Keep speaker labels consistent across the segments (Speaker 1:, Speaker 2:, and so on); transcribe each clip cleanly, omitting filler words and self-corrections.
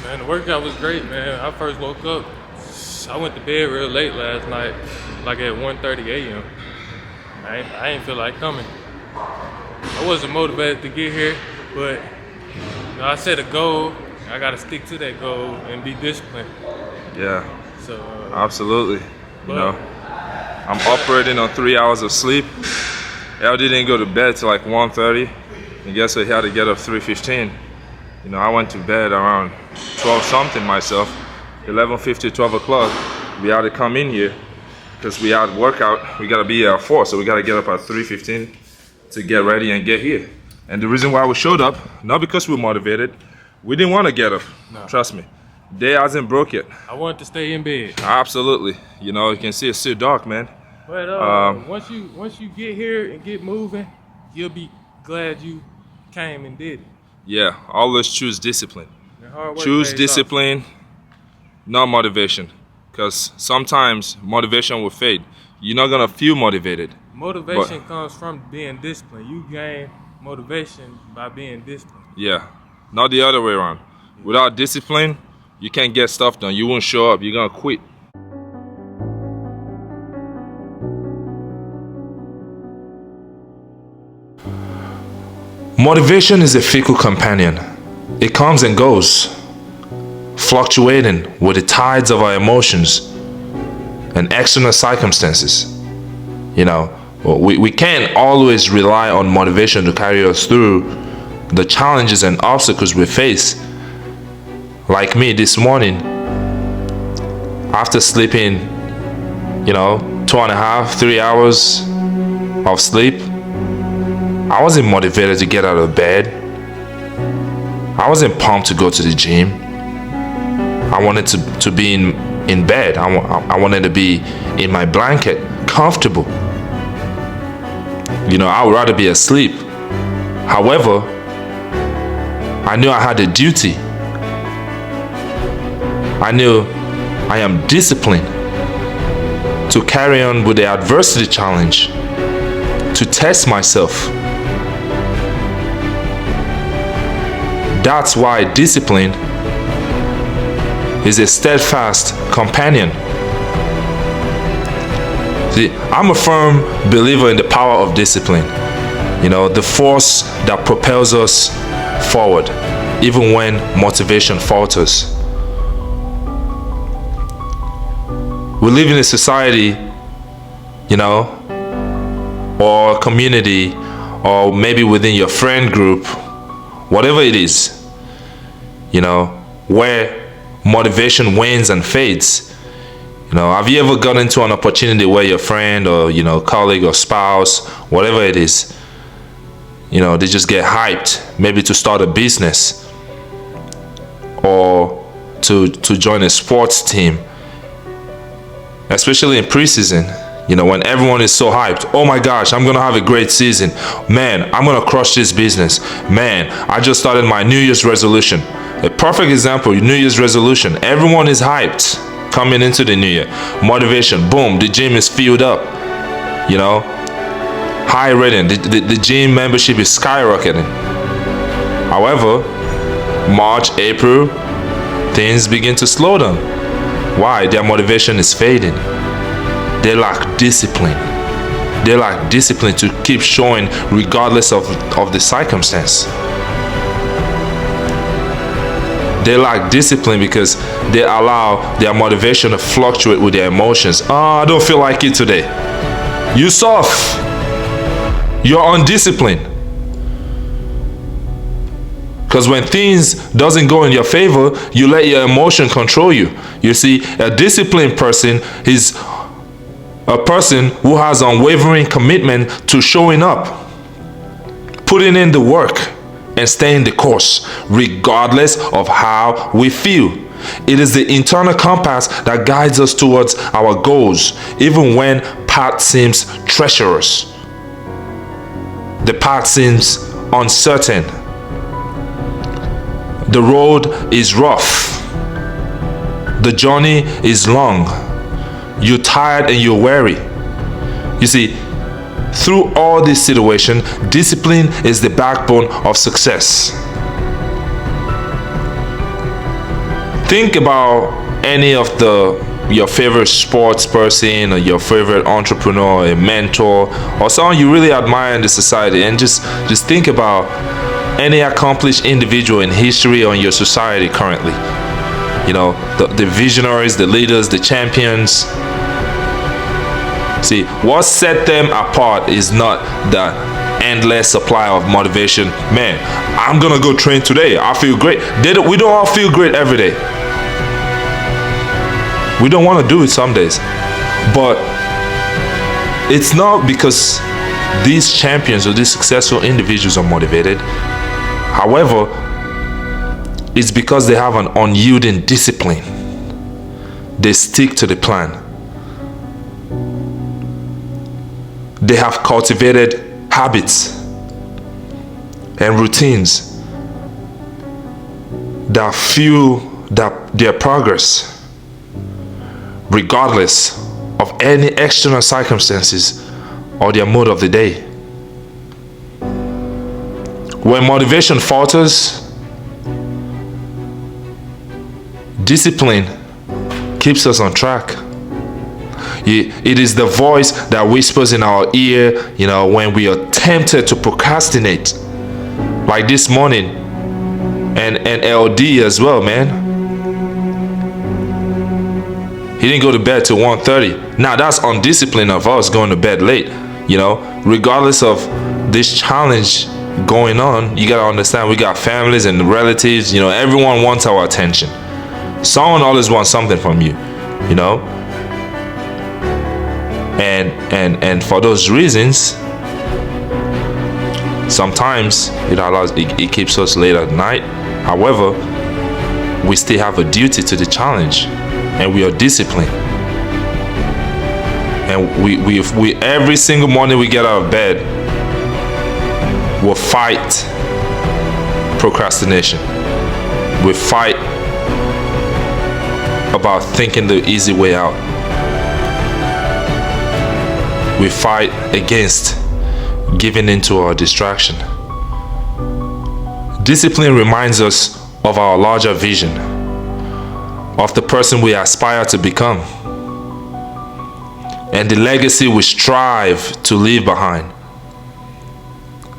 Speaker 1: Man, the workout was great, man. I first woke up. I went to bed real late last night, like at 1:30 a.m. I ain't feel like coming. I wasn't motivated to get here, but I set a goal. I gotta stick to that goal and be disciplined.
Speaker 2: Yeah,
Speaker 1: So,
Speaker 2: absolutely. I'm operating on 3 hours of sleep. LD didn't go to bed till like 1:30, and guess what? He had to get up 3:15. I went to bed around 12 something myself. 11:50, 12 o'clock. We had to come in here because we had workout. We gotta be here at 4, so we gotta get up at 3:15 to get ready and get here. And the reason why we showed up, not because we're motivated, we didn't want to get up. No. Trust me. Day hasn't broke yet.
Speaker 1: I want to stay in bed.
Speaker 2: Absolutely. You can see it's still dark, man.
Speaker 1: But once you get here and get moving, you'll be glad you came and did it.
Speaker 2: Yeah, always choose discipline.
Speaker 1: Hard work
Speaker 2: choose
Speaker 1: pays
Speaker 2: discipline, not motivation. Because sometimes motivation will fade. You're not gonna feel motivated.
Speaker 1: Motivation comes from being disciplined. You gain motivation by being disciplined.
Speaker 2: Yeah, not the other way around. Without discipline, you can't get stuff done. You won't show up. You're gonna quit. Motivation is a fickle companion. It comes and goes, fluctuating with the tides of our emotions and external circumstances. We can't always rely on motivation to carry us through the challenges and obstacles we face. Like me this morning, after sleeping, 2.5, 3 hours of sleep, I wasn't motivated to get out of bed. I wasn't pumped to go to the gym. I wanted to be in bed. I wanted to be in my blanket, comfortable. I would rather be asleep. However, I knew I had a duty. I knew I am disciplined to carry on with the adversity challenge, to test myself. That's why discipline is a steadfast companion. See, I'm a firm believer in the power of discipline. The force that propels us forward, even when motivation falters. We live in a society, or community, or maybe within your friend group, whatever it is, where motivation wanes and fades. Have you ever gotten into an opportunity where your friend or, colleague or spouse, whatever it is, they just get hyped, maybe to start a business or to join a sports team, especially in preseason, when everyone is so hyped. Oh my gosh, I'm gonna have a great season. Man, I'm gonna crush this business. Man, I just started my New Year's resolution. A perfect example, New Year's resolution. Everyone is hyped coming into the new year. Motivation, boom, the gym is filled up. High rating, the gym membership is skyrocketing. However, March, April, things begin to slow down. Why? Their motivation is fading. They lack discipline. They lack discipline to keep showing regardless of the circumstance. They lack discipline because they allow their motivation to fluctuate with their emotions. I don't feel like it today. You soft. You're undisciplined. Because when things doesn't go in your favor, you let your emotion control you. You see, a disciplined person is a person who has unwavering commitment to showing up, putting in the work, and staying the course, regardless of how we feel. It is the internal compass that guides us towards our goals, even when path seems treacherous. The path seems uncertain. The road is rough. The journey is long. You're tired and you're weary. You see, through all this situation, discipline is the backbone of success. think about any of your favorite sports person or your favorite entrepreneur, a mentor, or someone you really admire in the society, and just think about any accomplished individual in history or in your society currently. You know, the visionaries, the leaders, the champions. See, what set them apart is not the endless supply of motivation. Man, I'm gonna go train today, I feel great. We don't all feel great every day. We don't want to do it some days. But it's not because these champions or these successful individuals are motivated. However, it's because they have an unyielding discipline. They stick to the plan. They have cultivated habits and routines that fuel their progress, regardless of any external circumstances or their mood of the day. When motivation falters, discipline keeps us on track. It is the voice that whispers in our ear, when we are tempted to procrastinate. Like this morning, and LD as well, man. He didn't go to bed till 1:30. Now that's undisciplined of us going to bed late. Regardless of this challenge going on, you gotta understand we got families and relatives. Everyone wants our attention. Someone always wants something from you. And for those reasons, sometimes it keeps us late at night. However, we still have a duty to the challenge, and we are disciplined. And we every single morning we get out of bed, we'll fight procrastination. We fight about thinking the easy way out. We fight against giving into our distraction. Discipline reminds us of our larger vision, of the person we aspire to become, and the legacy we strive to leave behind.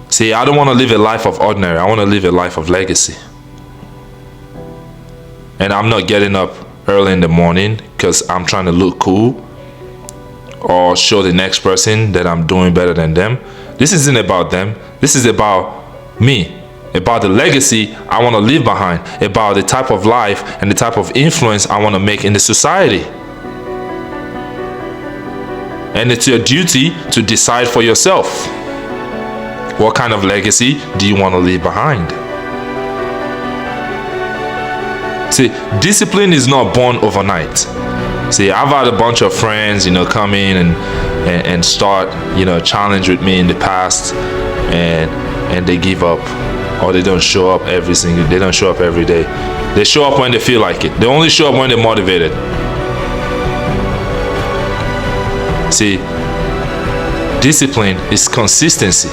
Speaker 2: See, I don't want to live a life of ordinary. I want to live a life of legacy. And I'm not getting up early in the morning because I'm trying to look cool or show the next person that I'm doing better than them. This isn't about them. This is about me, about the legacy I want to leave behind, about the type of life and the type of influence I want to make in the society. And it's your duty to decide for yourself. What kind of legacy do you want to leave behind? See, discipline is not born overnight. See, I've had a bunch of friends, come in and start, challenge with me in the past, and they give up, or they don't show up every day. They show up when they feel like it. They only show up when they're motivated. See, discipline is consistency.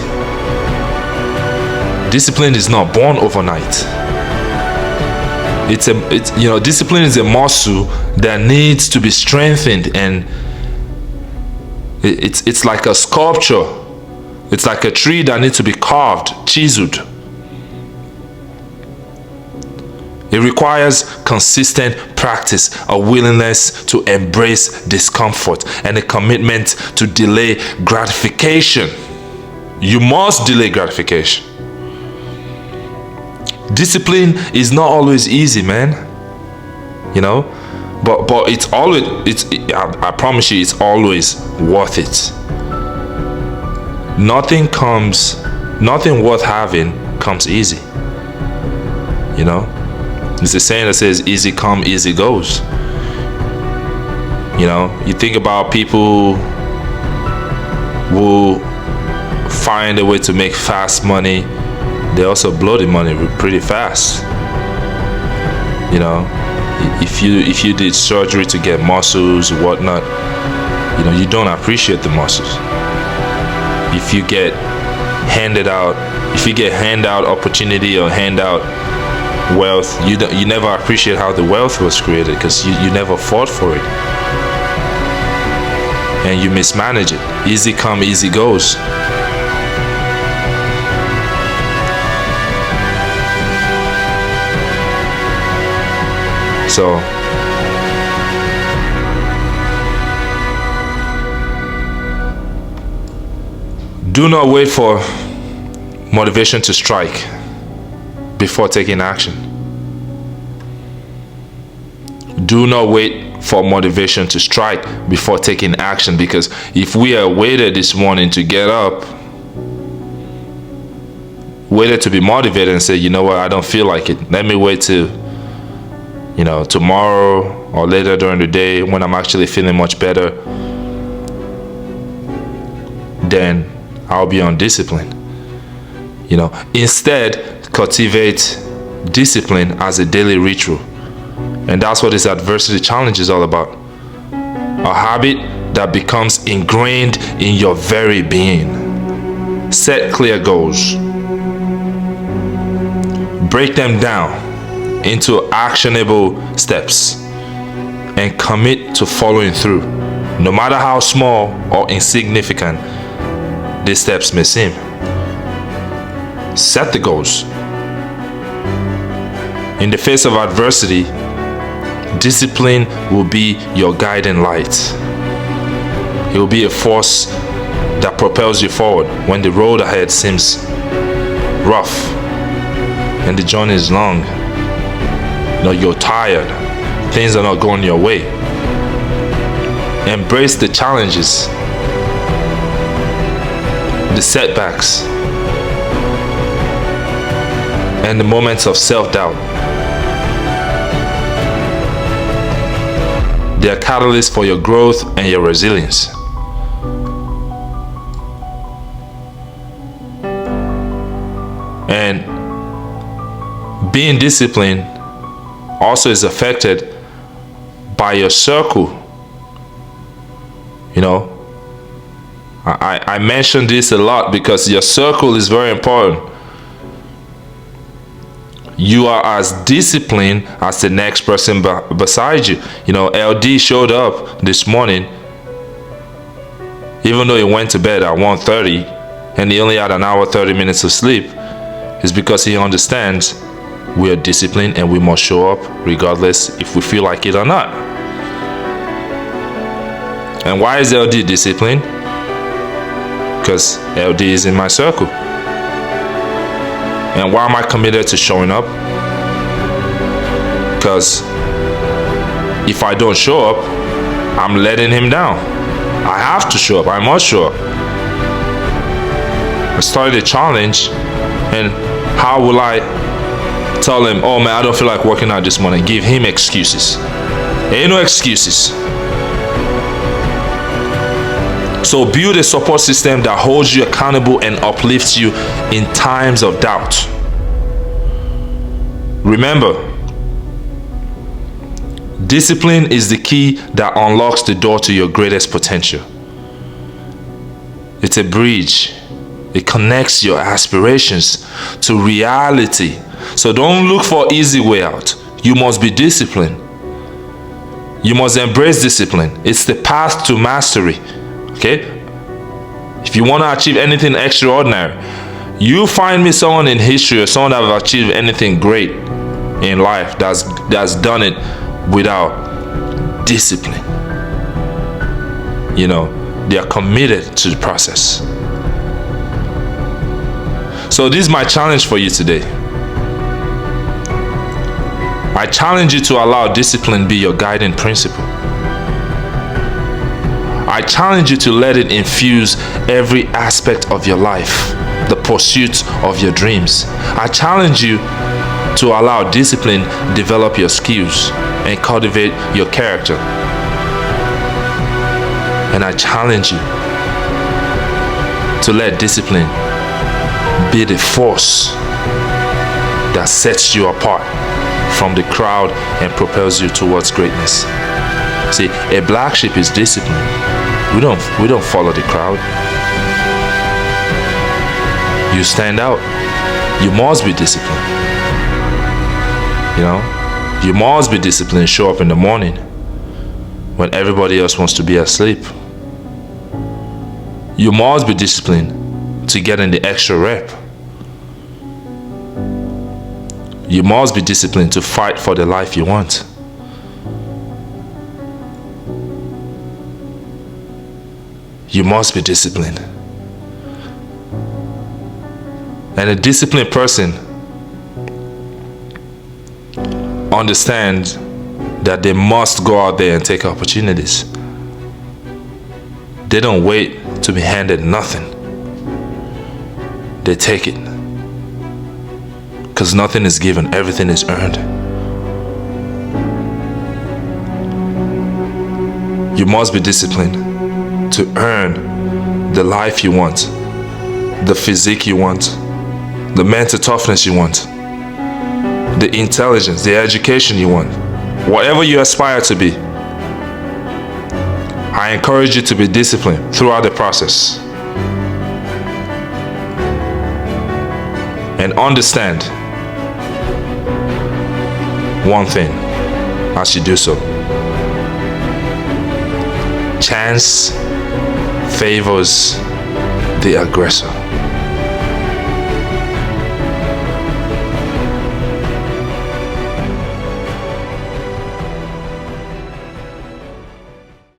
Speaker 2: Discipline is not born overnight. Discipline is a muscle that needs to be strengthened, and it's like a sculpture. It's like a tree that needs to be carved, chiseled. It requires consistent practice, a willingness to embrace discomfort, and a commitment to delay gratification. You must delay gratification. Discipline is not always easy, man. But I promise you, it's always worth it. Nothing worth having comes easy. It's a saying that says easy come, easy goes. You think about people who find a way to make fast money, they also blow the money pretty fast. If you did surgery to get muscles or whatnot, you don't appreciate the muscles. If you get handed out opportunity or handout wealth, you never appreciate how the wealth was created because you never fought for it. And you mismanage it. Easy come, easy goes. So do not wait for motivation to strike before taking action. Do not wait for motivation to strike before taking action, because if we are waited this morning to get up, waited to be motivated and say, you know what, I don't feel like it. Let me wait till, tomorrow or later during the day when I'm actually feeling much better, then I'll be undisciplined. Instead, cultivate discipline as a daily ritual. And that's what this adversity challenge is all about. A habit that becomes ingrained in your very being. Set clear goals. Break them down into actionable steps and commit to following through, no matter how small or insignificant these steps may seem. Set the goals. In the face of adversity, discipline will be your guiding light. It will be a force that propels you forward when the road ahead seems rough and the journey is long. You're tired. Things are not going your way. Embrace the challenges, the setbacks, and the moments of self-doubt. They are catalysts for your growth and your resilience. And being disciplined also is affected by your circle. I mention this a lot because your circle is very important. You are as disciplined as the next person beside you. LD showed up this morning, even though he went to bed at 1:30 and he only had an hour 30 minutes of sleep. It's because he understands we are disciplined and we must show up regardless if we feel like it or not. And why is LD disciplined? Because LD is in my circle. And why am I committed to showing up? Because if I don't show up, I'm letting him down. I have to show up. I must show up. I started a challenge, and how will I tell him, oh man, I don't feel like working out this morning? Give him excuses. Ain't no excuses. So build a support system that holds you accountable and uplifts you in times of doubt. Remember, discipline is the key that unlocks the door to your greatest potential. It's a bridge. It connects your aspirations to reality. So don't look for an easy way out. You must be disciplined. You must embrace discipline. It's the path to mastery. Okay? If you want to achieve anything extraordinary, you find me someone in history or someone that have achieved anything great in life that's done it without discipline. They are committed to the process. So this is my challenge for you today. I challenge you to allow discipline be your guiding principle. I challenge you to let it infuse every aspect of your life, the pursuit of your dreams. I challenge you to allow discipline develop your skills and cultivate your character. And I challenge you to let discipline be the force that sets you apart from the crowd and propels you towards greatness. See, a black sheep is disciplined. We don't follow the crowd. You stand out. You must be disciplined. You know, you must be disciplined. Show up in the morning when everybody else wants to be asleep. You must be disciplined to get in the extra rep. You must be disciplined to fight for the life you want. You must be disciplined. And a disciplined person understands that they must go out there and take opportunities. They don't wait to be handed nothing. They take it. Because nothing is given, everything is earned. You must be disciplined to earn the life you want, the physique you want, the mental toughness you want, the intelligence, the education you want, whatever you aspire to be. I encourage you to be disciplined throughout the process. And understand one thing as you do so. Chance favors the aggressor.